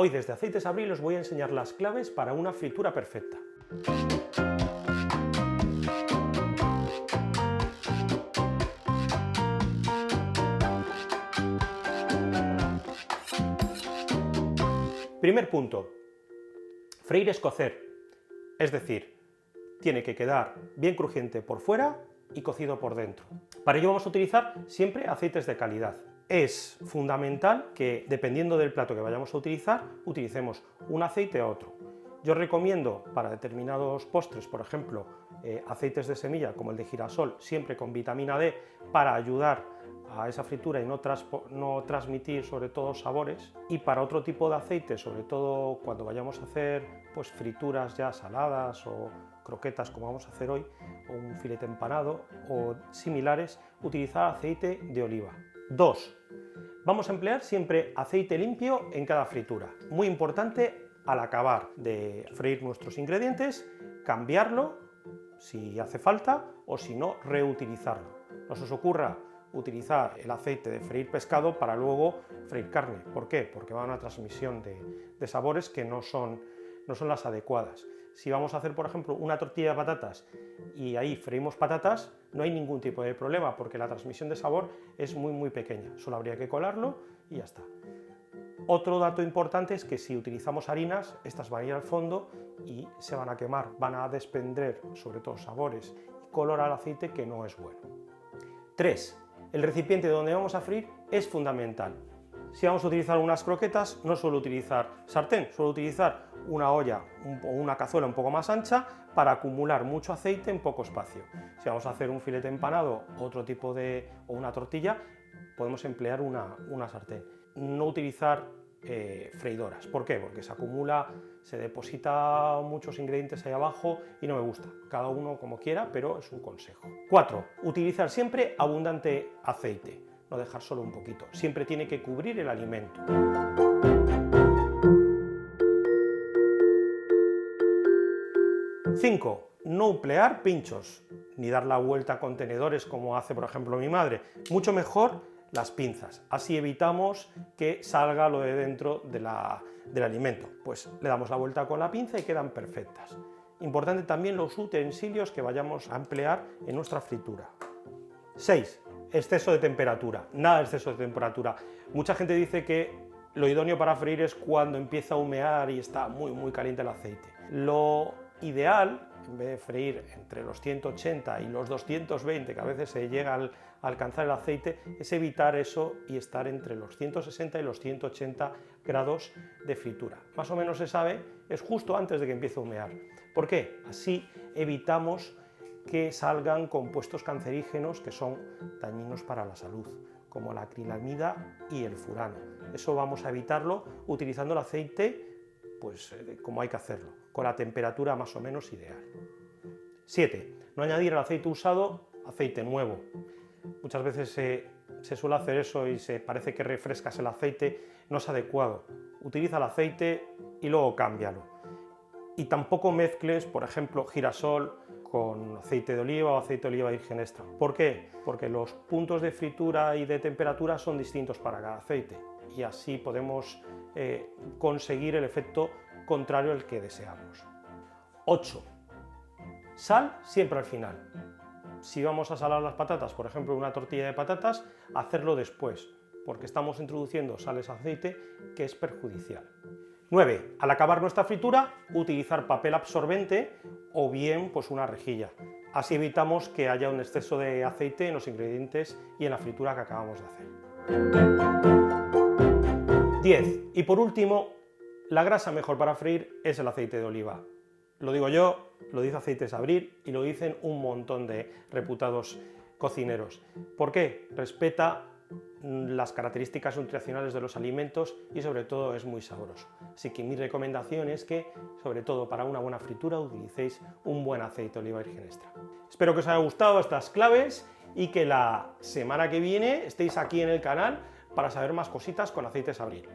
Hoy desde Aceites Abril os voy a enseñar las claves para una fritura perfecta. Primer punto, freír es cocer, es decir, tiene que quedar bien crujiente por fuera y cocido por dentro. Para ello vamos a utilizar siempre aceites de calidad. Es fundamental que, dependiendo del plato que vayamos a utilizar, utilicemos un aceite u otro. Yo recomiendo para determinados postres, por ejemplo, aceites de semilla como el de girasol, siempre con vitamina D, para ayudar a esa fritura y no transmitir sobre todo sabores. Y para otro tipo de aceite, sobre todo cuando vayamos a hacer pues, frituras ya saladas o croquetas como vamos a hacer hoy, o un filete empanado o similares, utilizar aceite de oliva. 2. Vamos a emplear siempre aceite limpio en cada fritura. Muy importante al acabar de freír nuestros ingredientes, cambiarlo si hace falta o si no, reutilizarlo. No se os ocurra utilizar el aceite de freír pescado para luego freír carne. ¿Por qué? Porque va a una transmisión de sabores que no son las adecuadas. Si vamos a hacer, por ejemplo, una tortilla de patatas y ahí freímos patatas, no hay ningún tipo de problema porque la transmisión de sabor es muy pequeña. Solo habría que colarlo y ya está. Otro dato importante es que si utilizamos harinas, estas van a ir al fondo y se van a quemar, van a desprender sobre todo sabores y color al aceite que no es bueno. 3. El recipiente donde vamos a freír es fundamental. Si vamos a utilizar unas croquetas, no suelo utilizar sartén, suelo utilizar una olla o una cazuela un poco más ancha para acumular mucho aceite en poco espacio. Si vamos a hacer un filete empanado o una tortilla, podemos emplear una sartén. No utilizar freidoras. ¿Por qué? Porque se acumula, se deposita muchos ingredientes ahí abajo y no me gusta. Cada uno como quiera, pero es un consejo. 4. Utilizar siempre abundante aceite. No dejar solo un poquito, siempre tiene que cubrir el alimento. 5. No emplear pinchos, ni dar la vuelta a contenedores como hace por ejemplo mi madre, mucho mejor las pinzas, así evitamos que salga lo de dentro del alimento, pues le damos la vuelta con la pinza y quedan perfectas. Importante también los utensilios que vayamos a emplear en nuestra fritura. 6. Exceso de temperatura, nada de exceso de temperatura. Mucha gente dice que lo idóneo para freír es cuando empieza a humear y está muy caliente el aceite. Lo ideal, en vez de freír entre los 180 y los 220, que a veces se llega a alcanzar el aceite, es evitar eso y estar entre los 160 y los 180 grados de fritura. Más o menos se sabe, es justo antes de que empiece a humear. ¿Por qué? Así evitamos que salgan compuestos cancerígenos que son dañinos para la salud, como la acrilamida y el furano. Eso vamos a evitarlo utilizando el aceite pues, como hay que hacerlo, con la temperatura más o menos ideal. 7. No añadir al aceite usado aceite nuevo. Muchas veces se suele hacer eso y parece que refrescas el aceite, no es adecuado. Utiliza el aceite y luego cámbialo. Y tampoco mezcles, por ejemplo, girasol con aceite de oliva o aceite de oliva virgen extra. ¿Por qué? Porque los puntos de fritura y de temperatura son distintos para cada aceite y así podemos conseguir el efecto contrario al que deseamos. 8. Sal siempre al final. Si vamos a salar las patatas, por ejemplo, una tortilla de patatas, hacerlo después, porque estamos introduciendo sales a aceite que es perjudicial. 9. Al acabar nuestra fritura, utilizar papel absorbente o bien pues una rejilla. Así evitamos que haya un exceso de aceite en los ingredientes y en la fritura que acabamos de hacer. 10. Y por último, la grasa mejor para freír es el aceite de oliva. Lo digo yo, lo dice Aceites Abril y lo dicen un montón de reputados cocineros. ¿Por qué? Respeta las características nutricionales de los alimentos y sobre todo es muy sabroso. Así que mi recomendación es que, sobre todo para una buena fritura, utilicéis un buen aceite de oliva virgen extra. Espero que os haya gustado estas claves y que la semana que viene estéis aquí en el canal para saber más cositas con Aceites Abril.